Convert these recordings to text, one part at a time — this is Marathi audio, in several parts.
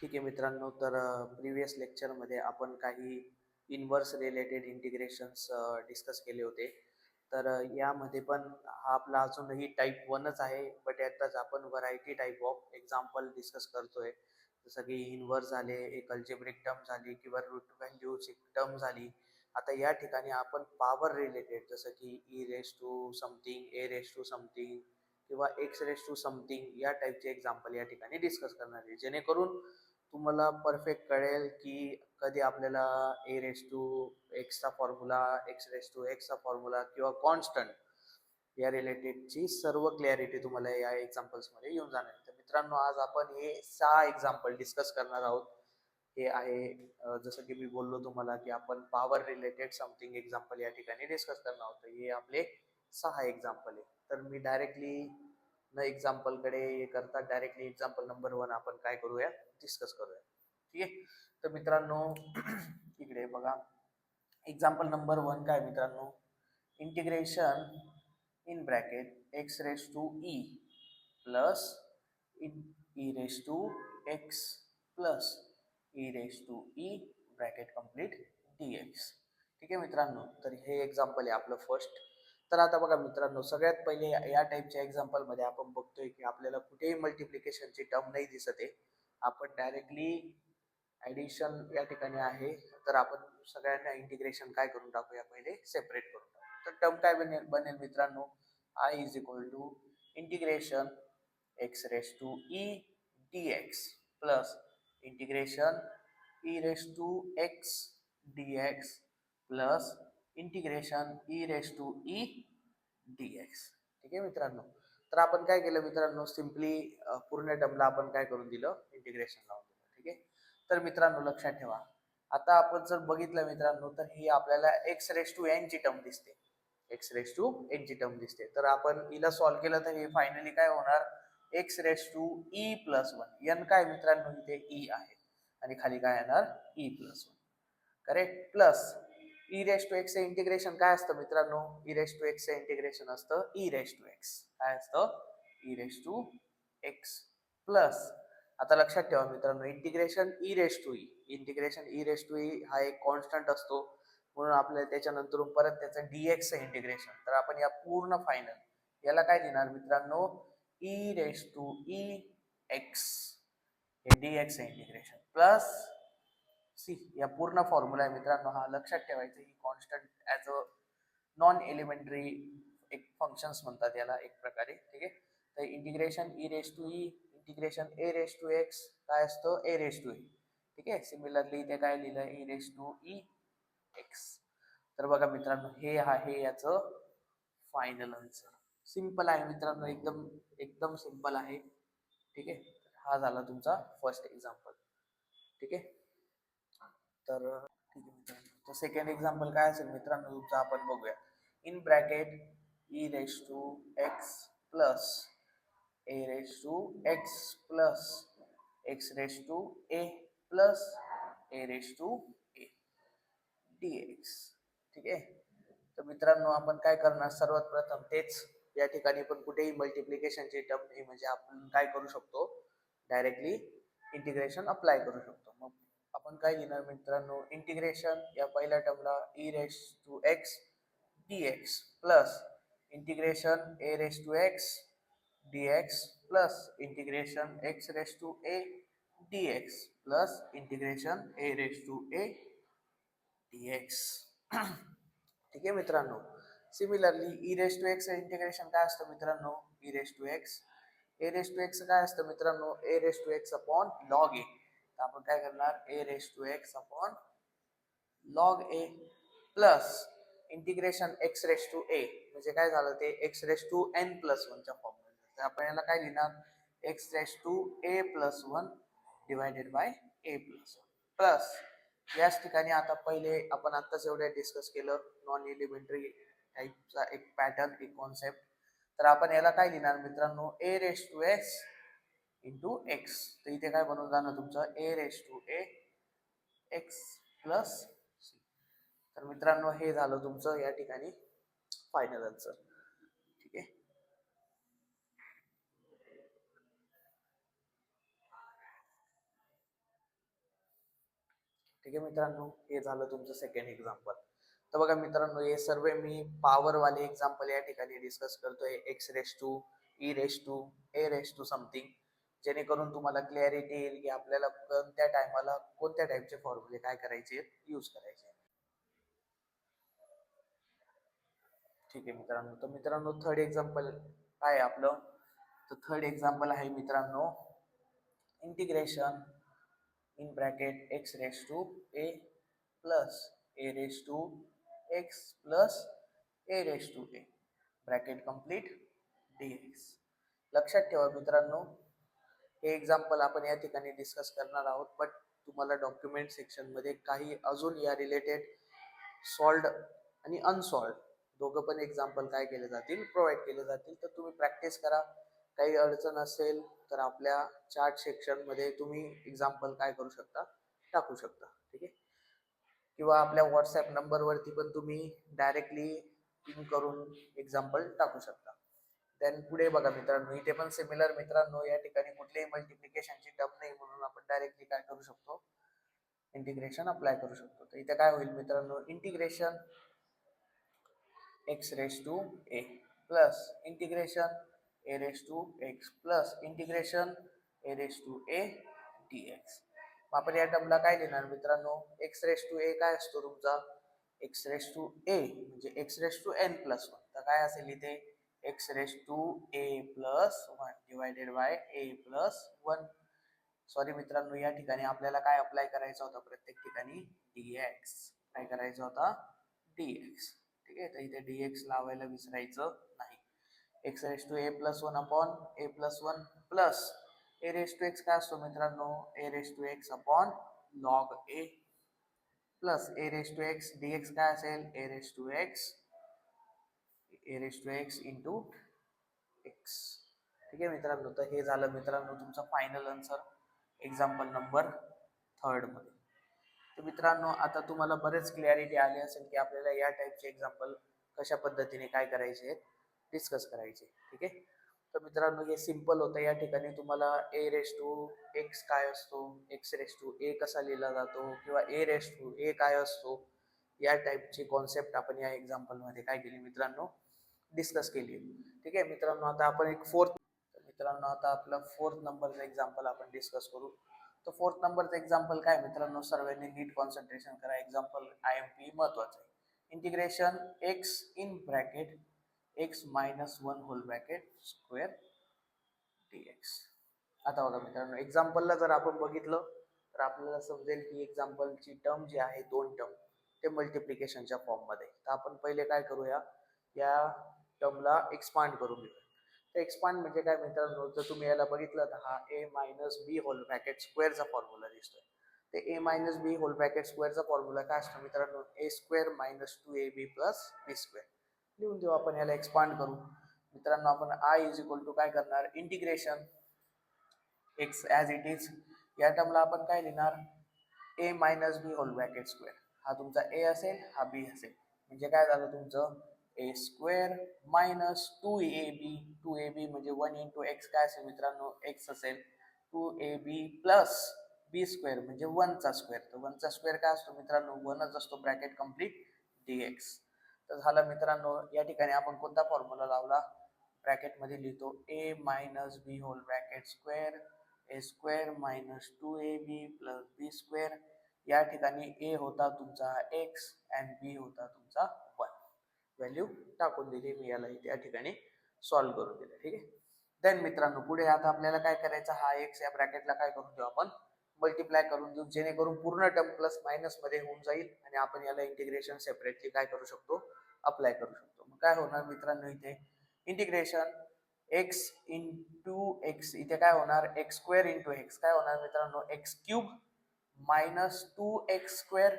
ठीक आहे मित्रांनो, तर प्रिव्हियस लेक्चरमध्ये आपण काही इन्व्हर्स रिलेटेड इंटिग्रेशन्स डिस्कस केले होते. तर यामध्ये पण हा आपला अजूनही टाईप 1च आहे, बट यातच आपण variety type of example discuss करतोय. जसं की इन्व्हर्स झाले, एक अल्जेब्रिक टर्म झाली किंवा रूट व्हॅल्यूची टर्म झाली. आता या ठिकाणी आपण पॉवर रिलेटेड जसं की e raise to something, a raise to something किंवा एक्स रेस टू समथिंग या टाईपचे एक्झाम्पल या ठिकाणी डिस्कस करणार आहे, जेणेकरून तुम्हाला परफेक्ट कळेल की कधी आपल्याला ए रेस टू एक्सचा फॉर्म्युला, एक्स रेस टू एक्सचा फॉर्म्युला किंवा कॉन्स्टंट या रिलेटेडची सर्व क्लॅरिटी तुम्हाला या एक्झाम्पल्समध्ये येऊन जाणार आहे. तर मित्रांनो, आज आपण हे 6 एक्झाम्पल डिस्कस करणार आहोत. हे आहे जसं की मी बोललो तुम्हाला की आपण पॉवर रिलेटेड समथिंग एक्झाम्पल या ठिकाणी डिस्कस करणार आहोत. हे आपले 6 एक्झाम्पल आहे. तर मी डायरेक्टली न एक्झाम्पलकडे करता डायरेक्टली एक्झाम्पल नंबर 1 आपण काय करूया, डिस्कस करूया. ठीक आहे. तर मित्रांनो इकडे बघा, एक्झाम्पल नंबर 1 काय मित्रांनो, integration in bracket x raise to e plus e raise to x plus e raise to e bracket complete d x. ठीक आहे मित्रांनो, तर हे एक्झाम्पल आहे आपलं फर्स्ट. तर आता बघा मित्रांनो, सगळ्यात पहिले या टाईपच्या एक्झाम्पलमध्ये आपण बघतोय की आपल्याला कुठेही मल्टिप्लिकेशनची टर्म नाही दिसत आहे. आपण डायरेक्टली ॲडिशन या ठिकाणी आहे, तर आपण सगळ्यांना इंटिग्रेशन काय करून टाकूया, पहिले सेपरेट करून टाकू. तर टर्म काय बनेल मित्रांनो, I is equal to integration x raise to e d x plus integration e raise to x d x plus integration e raise to e d x. ठीक आहे मित्रांनो, तर आपण काय केलं मित्रांनो, सिम्पली पूर्ण टर्मला आपण काय करून दिलं, इंटिग्रेशन लावून दिलं. ठीक आहे. तर मित्रांनो लक्षात ठेवा, आता आपण जर बघितलं मित्रांनो, तर ही आपल्याला एक्स रेस टू एन ची टर्म दिसते. एक्स रेस टू एन ची टर्म दिसते. तर आपण हिला सॉल्व्ह केलं तर हे फायनली काय होणार, x raise to e plus one. N काय मित्रांनो, इथे ई आहे आणि खाली काय येणार, e plus one. Correct. Plus e raise to x integration काय असतं मित्रांनो, e raise to x integration असतं ई रेस टू एक्स. काय असतं, e raise to x plus, आता लक्षात ठेवा मित्रांनो, integration e raise to e, integration e raise to e हा एक कॉन्स्टंट असतो, म्हणून आपल्याला त्याच्यानंतर परत त्याचं डीएक्स इंटिग्रेशन. तर आपण या पूर्ण फायनल याला काय देणार मित्रांनो, e raise to e x हे डीएक्स इंटिग्रेशन प्लस सी. या पूर्ण फॉर्म्युला आहे मित्रांनो, हा लक्षात ठेवायचा, ही constant as a non elementary एक फंक्शन्स म्हणतात याला एक प्रकारे. ठीक आहे. तर integration e raise to e integration a raise to x काय असतं, ए रेस टू ए. ठीक आहे. सिमिलरली इथे काय लिहिलं, e raise to e x. तर बघा मित्रांनो, हे आहे याचं फायनल आन्सर. सिंपल आहे मित्रांनो, एकदम एकदम सिंपल आहे. ठीक आहे. हा झाला तुमचा फर्स्ट एक्झाम्पल. ठीक आहे. तर ठीक आहे मित्रांनो, तर सेकंड एक्झाम्पल काय असेल मित्रांनो तुमचं, आपण बघूया. In bracket e raise to x plus a raise to x plus x raise to a plus a raise to a d x. ठीक आहे. तर मित्रांनो, आपण काय करणार, सर्वात प्रथम तेच या ठिकाणी पण कुठेही मल्टिप्लिकेशनची टर्म नाही, म्हणजे आपण काय करू शकतो, डायरेक्टली इंटिग्रेशन अप्लाय करू शकतो. मग आपण काय लिहिणार मित्रांनो, इंटिग्रेशन या पहिल्या टर्मला e raise to x d x plus integration a raise to x d x plus integration x raise to a d x plus integration a raise to a d x. ठीक आहे मित्रांनो. Similarly e raise to x integration काय असतं मित्रांनो, e raise to x a raise to x काय असतं मित्रांनो, a raise to x upon log a. तर आपण काय करणार, ए raise to x upon log a plus integration x raise to a, म्हणजे काय झालं ते x raise to n plus वनच्या फॉर्ममध्ये. तर आपण याला काय लिहिणार, x raise to a plus one divided by a plus one plus याच ठिकाणी आता पहिले आपण आत्ताच एवढे डिस्कस केलं, नॉन एलिमेंटरी टाईपचा एक पॅटर्न, एक कॉन्सेप्ट. तर आपण याला काय लिहिणार मित्रांनो, a raise to x into x. तर इथे काय बनवून जाणार तुमचं, a raise to a x plus c. तर मित्रांनो, हे झालं तुमचं या ठिकाणी फायनल आन्सर. ठीक आहे. ठीक आहे मित्रांनो, हे झालं तुमचं सेकंड एक्झाम्पल. तर बघा मित्रांनो, हे सर्व मी पॉवरवाले एक्झाम्पल या ठिकाणी डिस्कस करतोय. X raise to, e raise to, a raise to something, जेणेकरून तुम्हाला क्लॅरिटी येईल की आपल्याला कोणत्या टायमाला कोणत्या टाईपचे फॉर्म्युले काय करायचे, यूज करायचे. ठीक आहे मित्रांनो, तर मित्रांनो थर्ड एक्झाम्पल काय आहे आपलं? तर थर्ड एक्झाम्पल आहे मित्रांनो integration in bracket x raise to a plus a raise to x plus a raise to a bracket complete dx. लक्षात ठेवा मित्रांनो, हे एक्झाम्पल आपण या ठिकाणी डिस्कस करणार आहोत, बट तुम्हाला डॉक्युमेंट सेक्शनमध्ये काही अजून या रिलेटेड सॉल्ड आणि अनसॉल्ड दोघं पण एक्झाम्पल काय केले जातील, प्रोव्हाइड केले जातील. तर तुम्ही प्रॅक्टिस करा. काही अडचण असेल तर आपल्या चार्ट सेक्शनमध्ये तुम्ही एक्झाम्पल काय करू शकता, टाकू शकता. ठीक आहे, किंवा आपल्या व्हॉट्सॲप नंबरवरती पण तुम्ही डायरेक्टली पिन करून एक्झाम्पल टाकू शकता. देन पुढे बघा मित्रांनो, इथे पण सिमिलर मित्रांनो, या ठिकाणी कुठलीही मल्टिप्लिकेशनची टर्म नाही म्हणून आपण डायरेक्टली काय करू शकतो, इंटिग्रेशन अप्लाय करू शकतो. तर इथे काय होईल मित्रांनो, integration x raise to a plus integration a raise to x plus integration a raise to a dx. आपण या टर्मला काय लिहिणार मित्रांनो, एक्स रेस टू ए काय असतो तुमचा, एक्स रेस टू ए म्हणजे x raise to n plus one. तर काय असेल इथे, x raise to a plus one divided by a plus one. Sorry मित्रांनो, या ठिकाणी आपल्याला काय अप्लाय करायचा होता, प्रत्येक ठिकाणी dx. काय करायचा होता, dx. ठीक आहे, तर इथे dx लावायला विसरायचं नाही. X raise to a plus one upon a plus one plus a raise to x काय असतो मित्रांनो, a raise to x upon log a plus a raise to x dx काय असेल, a raise to x into x. ठीक आहे मित्रांनो, तर हे झालं मित्रांनो तुमचं final answer example number third मध्ये. तर मित्रांनो, आता तुम्हाला बरेच क्लॅरिटी आली असेल की आपल्याला या टाईपचे एक्झाम्पल कशा पद्धतीने काय करायचे, डिस्कस करायचे. ठीक आहे, तर मित्रांनो हे सिम्पल होतं. या ठिकाणी तुम्हाला ए रेस टू एक्स काय असतो, एक्स रेस टू ए कसा लिहिला जातो, किंवा ए रेस टू ए काय असतो, या टाईपची कॉन्सेप्ट आपण या एक्झाम्पलमध्ये काय केली मित्रांनो, डिस्कस केली. ठीक आहे मित्रांनो, आता आपण एक मित्रांनो आता आपलं फोर्थ नंबरचं एक्झाम्पल आपण डिस्कस करू. तर फोर्थ नंबरचं एक्झाम्पल काय मित्रांनो, सर्वांनी नीट कॉन्सन्ट्रेशन करा. एक्झाम्पल IMP महत्वाचं आहे. Integration x in bracket x minus one whole bracket square dx. आता बघा मित्रांनो, एक्झाम्पलला जर आपण बघितलं तर आपल्याला समजेल की एक्झाम्पलची टर्म जी आहे, दोन टर्म, ते मल्टिप्लिकेशनच्या फॉर्ममध्ये. तर आपण पहिले काय करूया, या टर्मला एक्सपांड करून घेऊया. तर एक्सपांड म्हणजे काय मित्रांनो, जर तुम्ही याला बघितलं तर हा a minus b whole bracket स्क्वेअरचा फॉर्म्युला दिसतोय. ते a minus b whole bracket स्क्वेअरचा फॉर्म्युला काय असतो मित्रांनो, a square minus two a b plus b square. लिहून देऊ आपण, याला एक्सपांड करू. मित्रांनो आपण आय इज इक्वल टू काय करणार, integration x as it is, या टर्मला आपण काय लिहिणार, ए minus b whole bracket square. हा तुमचा ए असेल, हा बी असेल, म्हणजे काय झालं तुमचं, a square minus two a b म्हणजे वन इंटू एक्स काय असेल मित्रांनो, एक्स असेल, two a b plus b square म्हणजे वनचा स्क्वेअर. तर वनचा स्क्वेअर काय असतो मित्रांनो, वनच असतो, ब्रॅकेट कंप्लीट dx. तर झालं मित्रांनो, या ठिकाणी आपण कोणता फॉर्म्युला लावला, ब्रॅकेटमध्ये लिहितो a minus b whole bracket square a square minus two a b plus b square. या ठिकाणी ए होता तुमचा एक्स अँड बी होता तुमचा वन. व्हॅल्यू टाकून दिली मी याला, या ठिकाणी सॉल्व्ह करून दिलं. ठीक आहे, देन मित्रांनो पुढे आता आपल्याला काय करायचं, हा एक्स या ब्रॅकेटला काय करून देऊ आपण, मल्टिप्लाय करून देऊ, जेणेकरून पूर्ण टर्म प्लस मायनस मध्ये होऊन जाईल आणि आपण याला इंटिग्रेशन सेपरेटली काय करू शकतो, अप्लाय करू शकतो. मग काय होणार मित्रांनो, इथे इंटिग्रेशन एक्स इंटू एक्स, इथे काय होणार, एक्स स्क्वेअर इंटू एक्स काय होणार मित्रांनो, x cube minus two x square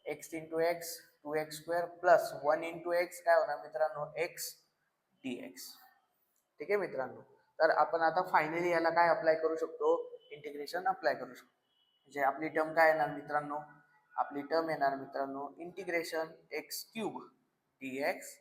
x into x two x square plus one into x काय होणार मित्रांनो, एक्स dx. ठीक आहे मित्रांनो, तर आपण आता फायनली याला काय अप्लाय करू शकतो, इंटिग्रेशन अप्लाय करू शकतो. म्हणजे आपली टर्म काय येणार मित्रांनो, आपली टर्म येणार मित्रांनो integration x cube dx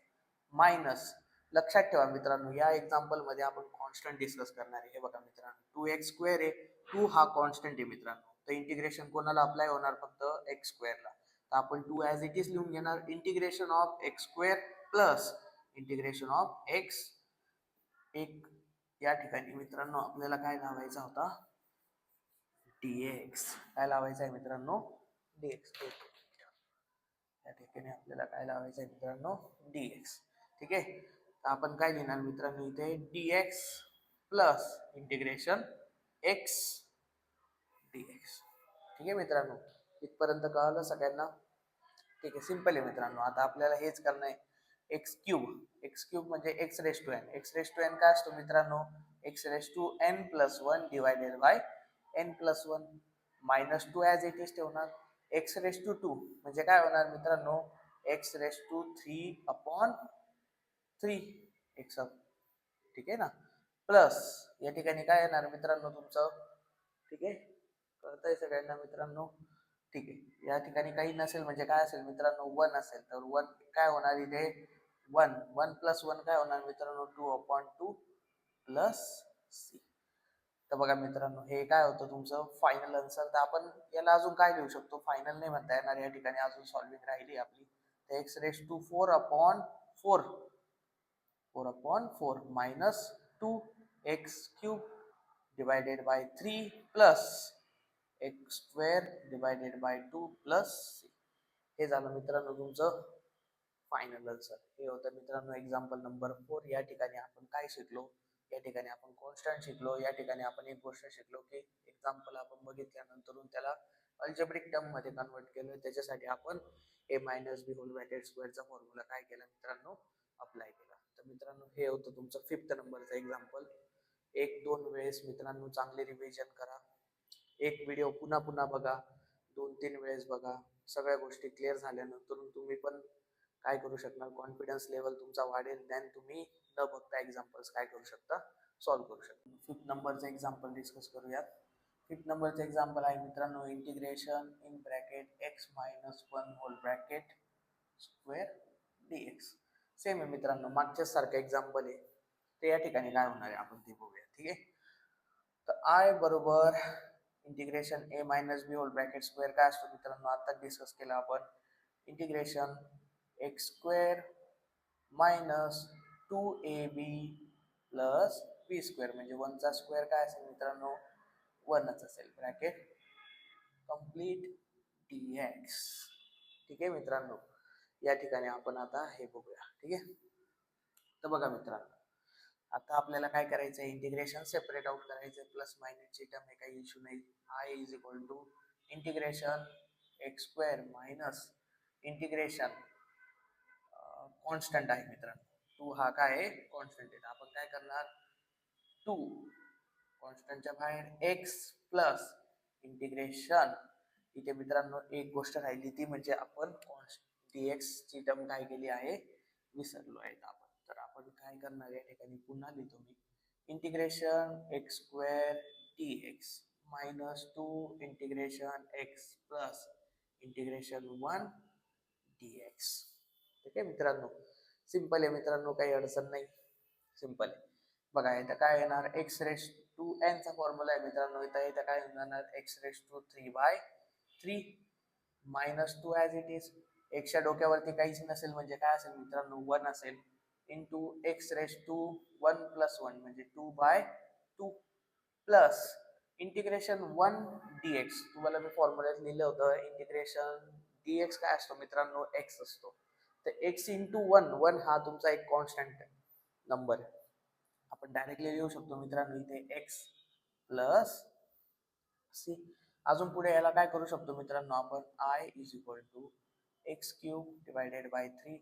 minus, लक्षात ठेवा मित्रांनो या एक्झाम्पल मध्ये आपण कॉन्स्टंट डिस्कस करणार आहे. हे बघा मित्रांनो, टू एक्स स्क्वेअर आहे, टू हा कॉन्स्टंट आहे मित्रांनो, तर इंटिग्रेशन कोणाला अप्लाय होणार, फक्त एक्स स्क्वेअरला. तर आपण 2 ॲज इट इज लिहून घेणार, integration of x square plus integration of x. एक या ठिकाणी मित्रांनो आपल्याला काय लावायचा होता, dx. काय लावायचं आहे मित्रांनो, dx. या ठिकाणी आपल्याला काय लावायचं आहे मित्रांनो, dx. ठीक आहे. तर आपण काय लिहिणार मित्रांनो इथे, dx plus integration x dx. ठीक आहे मित्रांनो, इथपर्यंत कळलं सगळ्यांना? ठीक आहे, सिंपल आहे मित्रांनो. आता आपल्याला हेच करणं आहे, एक्स क्यूब. एक्स क्यूब म्हणजे x raise to n. X raise to n काय असतो मित्रांनो, x raise to n plus one divided by n plus one. Minus two as it is ठेवणार. एक्स रेस टू टू म्हणजे काय होणार मित्रांनो, x raise to three upon three x. ठीक आहे ना, प्लस या ठिकाणी काय येणार मित्रांनो तुमचं, ठीक आहे, कळतंय सगळ्यांना मित्रांनो? ठीक आहे, या ठिकाणी काही नसेल म्हणजे काय असेल मित्रांनो, वन असेल तर वन काय होणार इथे, वन. वन प्लस वन काय होणार मित्रांनो, two upon two plus c. तर बघा मित्रांनो, हे काय होतं तुमचं फायनल आन्सर. तर आपण याला अजून काय लिहू शकतो, फायनल नाही म्हणता येणार या ठिकाणी, अजून सॉल्विंग राहिली आपली. तर x raise to four upon four, 4 upon 4 minus 2x cube divided by 3 plus x square divided by 2 plus c. हे झालं मित्रांनो तुमचं फायनल आन्सर. हे होतं मित्रांनो एक्झाम्पल नंबर 4. या ठिकाणी आपण काय शिकलो, या ठिकाणी आपण कॉन्स्टंट शिकलो. या ठिकाणी आपण एक गोष्ट शिकलो की एक्झाम्पल आपण बघितल्यानंतर त्याला अल्जेब्रिक टर्म मध्ये कन्वर्ट केलं. त्याच्यासाठी आपण a minus b whole bracket स्क्वेअरचा फॉर्म्युला काय केला मित्रांनो, अप्लाय केला. तर मित्रांनो हे होतं तुमचं 5th नंबरचं एक्झाम्पल. एक दोन वेळेस मित्रांनो चांगले रिव्हिजन करा, एक व्हिडिओ पुन्हा पुन्हा बघा, 2-3 वेळेस बघा. सगळ्या गोष्टी क्लिअर झाल्यानंतर तुम्ही पण काय करू शकणार, कॉन्फिडन्स लेवल तुमचा वाढेल. देन तुम्ही न बघता एक्झाम्पल्स काय करू शकता, सॉल्व्ह करू शकता. 5th नंबरचं एक्झाम्पल डिस्कस करूयात. 5th नंबरचं एक्झाम्पल आहे मित्रांनो, integration in bracket x minus one whole bracket square dx. Same आहे मित्रांनो, मागच्याच सारखं एक्झाम्पल आहे. ते या ठिकाणी काय होणार आहे आपण ते बघूया. ठीक आहे, तर आय बरोबर integration a minus b whole bracket square काय असतो मित्रांनो, आता डिस्कस केलं आपण. Integration x square minus two a b plus b square म्हणजे वनचा स्क्वेअर काय असेल मित्रांनो, वनच असेल, ब्रॅकेट कम्प्लीट dx. ठीक आहे मित्रांनो, या ठिकाणी आपण आता हे बघूया. ठीक आहे, तर बघा मित्रांनो, आता आपल्याला काय करायचं आहे, इंटिग्रेशन सेपरेट आउट करायचं. प्लस मायनसची टर्म आहे, काही इश्यू नाही. I is equal to integration x square minus integration constant आहे मित्रांनो, टू हा काय आहे, कॉन्स्टंट आहे. आपण काय करणार, टू कॉन्स्टंटच्या बाहेर एक्स प्लस इंटिग्रेशन. इथे मित्रांनो एक गोष्ट राहिली, ती म्हणजे आपण dx ची टर्म काय केली आहे, विसरलो आहे आपण. तर आपण काय करणार या ठिकाणी पुन्हा लिहितो मी, integration x square dx minus two integration x plus integration one dx. ठीक आहे मित्रांनो, सिंपल आहे मित्रांनो, काही अडचण नाही, सिंपल आहे. बघा इथं काय येणार, एक्स रेस टू एन चा फॉर्म्युला आहे मित्रांनो. इथं काय येणार, x raise to three by three minus two as it is. एक्सच्या डोक्यावरती काहीच नसेल म्हणजे काय असेल मित्रांनो, वन असेल, into x raise to one plus one म्हणजे two by two plus integration one dx. तुम्हाला मी फॉर्म्युल्यात लिहिलं होतं, इंटिग्रेशन dx काय असतो मित्रांनो, एक्स असतो. तर एक्स इंटू वन, वन हा तुमचा एक कॉन्स्टंट नंबर आहे. आपण डायरेक्टली लिहू शकतो मित्रांनो इथे एक्स प्लस सी. अजून पुढे याला काय करू शकतो मित्रांनो आपण, I is equal to x cube divided by three.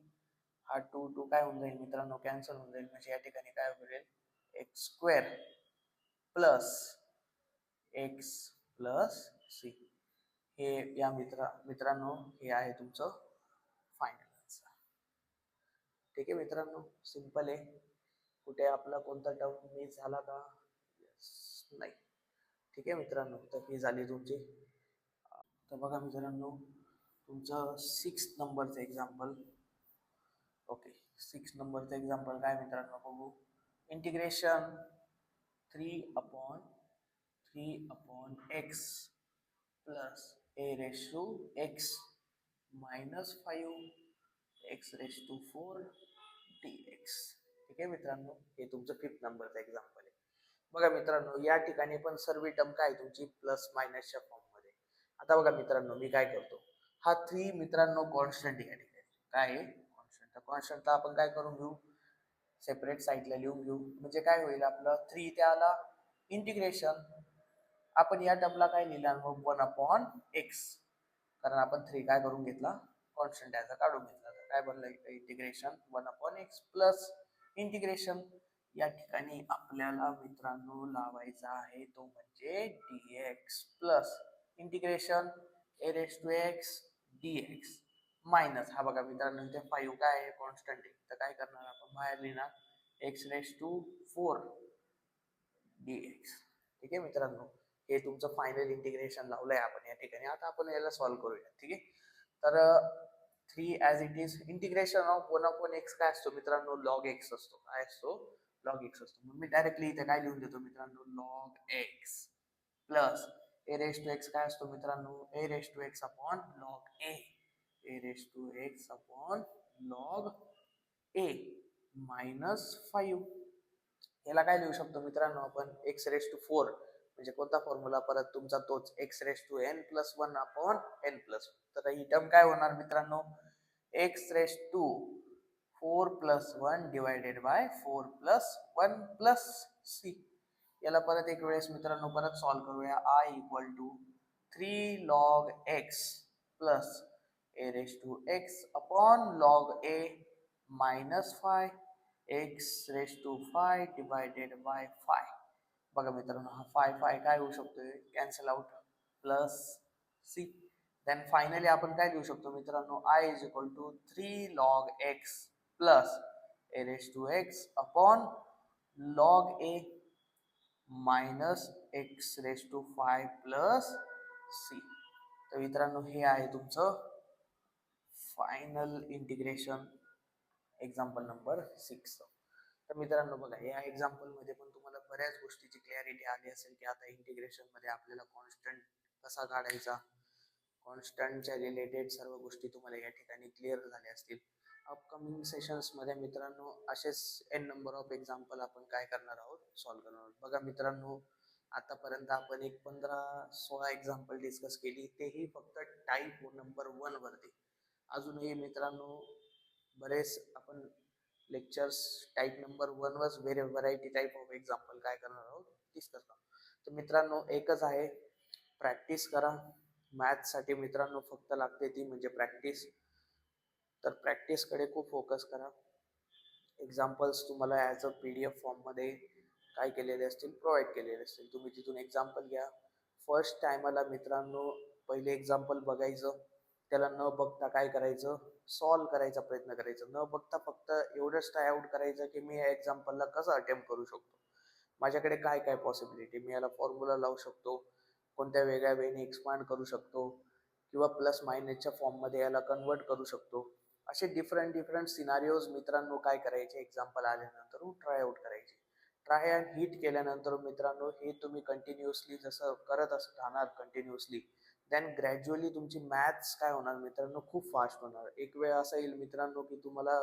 हा टू टू काय होऊन जाईल मित्रांनो, कॅन्सल होऊन जाईल. म्हणजे या ठिकाणी काय होईल, x square plus x plus c. हे या मित्रांनो हे आहे तुमचं फायनल आन्सर. ठीक आहे मित्रांनो, सिंपल आहे. कुठे आपला कोणता टर्म मिस झाला का, नाही. ठीक आहे मित्रांनो, तर ही झाली तुमची. तर बघा मित्रांनो, तुमचं 6th नंबरचं एक्झाम्पल. ओके, 6th नंबरचं एक्झाम्पल काय मित्रांनो बघू, integration three upon x plus a raise to x minus 5 x raise to 4 dx. ठीक आहे मित्रांनो, हे तुमचं 5th नंबरचं एक्झाम्पल आहे. बघा मित्रांनो, या ठिकाणी पण सर्व टर्म काय तुमची प्लस मायनसच्या फॉर्म मध्ये. आता बघा मित्रांनो, मी काय करतो, हा 3 मित्रांनो कॉन्स्टंट या ठिकाणी काय आहे, कॉन्स्टंट. कॉन्स्टंटला आपण काय करून घेऊ, सेपरेट साईडला लिहून घेऊ. म्हणजे काय होईल आपलं 3 त्याला इंटिग्रेशन, आपण या टर्मला काय लिहिलं मग 1/x, कारण आपण 3 काय करून घेतला, कॉन्स्टंट याचा काढून घेतला. तर काय बनलं इंटिग्रेशन 1/x प्लस इंटिग्रेशन या ठिकाणी आपल्याला मित्रांनो लावायचा आहे तो म्हणजे dx plus integration a raise to x dx minus, हा बघा मित्रांनो इथे 5 काय आहे, कॉन्स्टंट आहे, तर काय करणार आपण बाहेर लिहिणार x रेस टू 4 dx. ठीक आहे मित्रांनो, हे तुमचं फायनल इंटिग्रेशन लावलंय आपण या ठिकाणी. आता आपण याला सॉल्व्ह करूया. ठीक आहे, तर 3 as it is integration of 1/x काय असतो मित्रांनो, log x असतो. काय असतो, log x असतो. मग मी डायरेक्टली इथे काय लिहून देतो मित्रांनो, log x plus a raise to x काय असतो मित्रांनो, a raise to x upon log a, a raise to x upon log a minus 5. याला काय लिहू शकतो मित्रांनो आपण, x रेस टू 4 म्हणजे कोणता फॉर्म्युला, परत तुमचा तोच x raise to n plus 1 upon n plus 1. तर ही टर्म काय होणार मित्रांनो, x raise to 4 plus 1 divided by 4 plus 1 plus c. याला परत एक वेळेस मित्रांनो परत सॉल्व्ह करूया. i equal to 3 log x plus a raise to x upon log a minus 5 x raise to 5 divided by 5. बघा मित्रांनो, हा 5 काय होऊ शकतोय, cancel out, plus c. Then finally आपण काय लिहू शकतो मित्रांनो, i is equal to 3 log x plus a raise to x upon log a minus x raise to 5 plus c. तर मित्रांनो हे आहे तुमचं फायनल इंटिग्रेशन एक्झाम्पल नंबर 6. तर मित्रांनो बघा, या एक्झाम्पल मध्ये पण तुम्हाला बऱ्याच गोष्टीची क्लॅरिटी आली असेल की आता इंटिग्रेशन मध्ये आपल्याला कॉन्स्टंट कसा काढायचा, कॉन्स्टंटच्या रिलेटेड सर्व गोष्टी तुम्हाला या ठिकाणी क्लिअर झाल्या असतील. अपकमिंग सेशन्स मध्ये मित्रांनो असेच n नंबर ऑफ एक्झाम्पल आपण काय करणार आहोत, सॉल्व्ह करणार आहोत. बघा मित्रांनो, आतापर्यंत आपण एक 15-16 एक्झाम्पल डिस्कस केली, तेही फक्त टाईप नंबर 1 वरती. अजूनही मित्रांनो बरेच आपण लेक्चर्स टाईप नंबर 1 वर व्हरायटी टाईप ऑफ एक्झाम्पल काय करणार आहोत, डिस्कस करणार. तर मित्रांनो एकच आहे, प्रॅक्टिस करा. मॅथ्ससाठी मित्रांनो फक्त लागते ती म्हणजे प्रॅक्टिस. तर प्रॅक्टिसकडे खूप फोकस करा. एक्झाम्पल्स तुम्हाला ॲज अ PDF फॉर्ममध्ये काय केलेले असतील, प्रोव्हाइड केलेले असतील. तुम्ही तिथून एक्झाम्पल घ्या. फर्स्ट टायमाला मित्रांनो पहिले एक्झाम्पल बघायचं, त्याला न बघता काय करायचं, सॉल्व्ह करायचा प्रयत्न करायचा. न बघता फक्त एवढंच ट्राय आउट करायचं की मी या एक्झाम्पलला कसं अटेम्प्ट करू शकतो, माझ्याकडे काय काय पॉसिबिलिटी, मी याला फॉर्म्युला लावू शकतो, कोणत्या वेगळ्या वेने एक्सपांड करू शकतो, किंवा प्लस मायनसच्या फॉर्ममध्ये याला कन्वर्ट करू शकतो. असे डिफरंट सिनारिओज मित्रांनो काय करायचे, एक्झाम्पल आल्यानंतर ट्राय आउट करायचे. ट्राय अँड हिट केल्यानंतर मित्रांनो हे तुम्ही कंटिन्युअसली जसं करत राहणार कंटिन्युअसली, देन ग्रॅज्युअली तुमची मॅथ्स काय होणार मित्रांनो, खूप फास्ट होणार. एक वेळ असं येईल मित्रांनो की तुम्हाला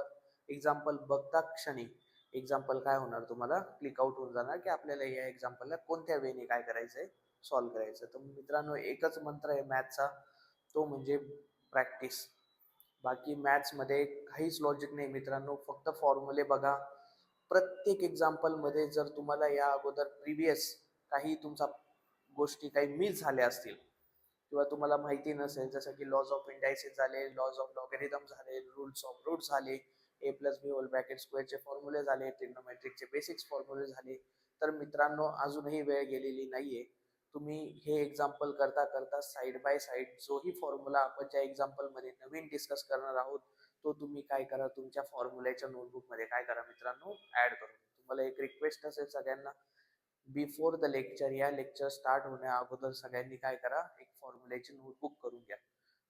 एक्झाम्पल बघता क्षणी एक्झाम्पल काय होणार, तुम्हाला क्लिक आउट होऊन जाणार की आपल्याला या एक्झाम्पलला कोणत्या वेने काय करायचंय, सॉल्व्ह करायचं. तर मित्रांनो एकच मंत्र आहे मॅथ्सचा, तो म्हणजे प्रॅक्टिस. बाकी मॅथ्समध्ये काहीच लॉजिक नाही मित्रांनो, फक्त फॉर्म्युले बघा. प्रत्येक एक्झाम्पलमध्ये जर तुम्हाला या अगोदर प्रिव्हियस काही तुमचा गोष्टी काही मिस झाल्या असतील किंवा तुम्हाला माहिती नसेल, जसं की लॉज ऑफ इंडायसिस झाले, लॉज ऑफ लॉगॅरिथम झाले, रूल्स ऑफ रूट्स झाले, a plus b whole bracket स्क्वेअरचे फॉर्म्युले झाले, ट्रिग्नोमेट्रिकचे बेसिक्स फॉर्म्युले झाले, तर मित्रांनो अजूनही वेळ गेलेली नाहीये. तुम्ही हे एक्झाम्पल करता करता साईड बाय साईड जोही फॉर्म्युला आपण ज्या एक्झाम्पलमध्ये नवीन डिस्कस करणार आहोत तो तुम्ही काय करा, तुमच्या फॉर्म्युल्याच्या नोटबुकमध्ये काय करा मित्रांनो, ऍड करून. तुम्हाला एक रिक्वेस्ट असेल सगळ्यांना, बिफोर द लेक्चर, या लेक्चर स्टार्ट होण्या अगोदर सगळ्यांनी काय करा, एक फॉर्म्युल्याची नोटबुक करून घ्या.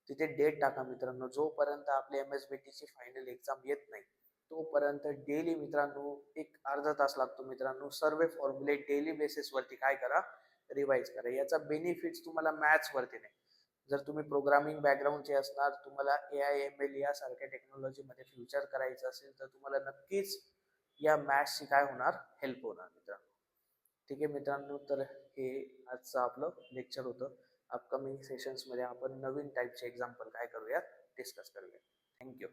तिथे डेट टाका मित्रांनो. जोपर्यंत आपली MSBT ची फायनल एक्झाम येत नाही तोपर्यंत डेली मित्रांनो एक अर्धा तास लागतो मित्रांनो, सर्व फॉर्म्युले डेली बेसिस वरती काय करा, रिवाइज करा. याचा बेनिफिट्स तुम्हाला मॅथ्स वरती नाही, जर तुम्ही प्रोग्रामिंग बॅकग्राऊंडचे असणार, तुम्हाला AI ML यासारख्या टेक्नॉलॉजीमध्ये फ्युचर करायचं असेल, तर तुम्हाला नक्कीच या मॅथ्सची काय होणार, हेल्प होणार मित्रांनो. ठीक आहे मित्रांनो, तर हे आजचं आपलं लेक्चर होतं. अपकमिंग सेशन्समध्ये आपण नवीन टाईपचे एक्झाम्पल काय करूयात, डिस्कस करूयात. थँक्यू.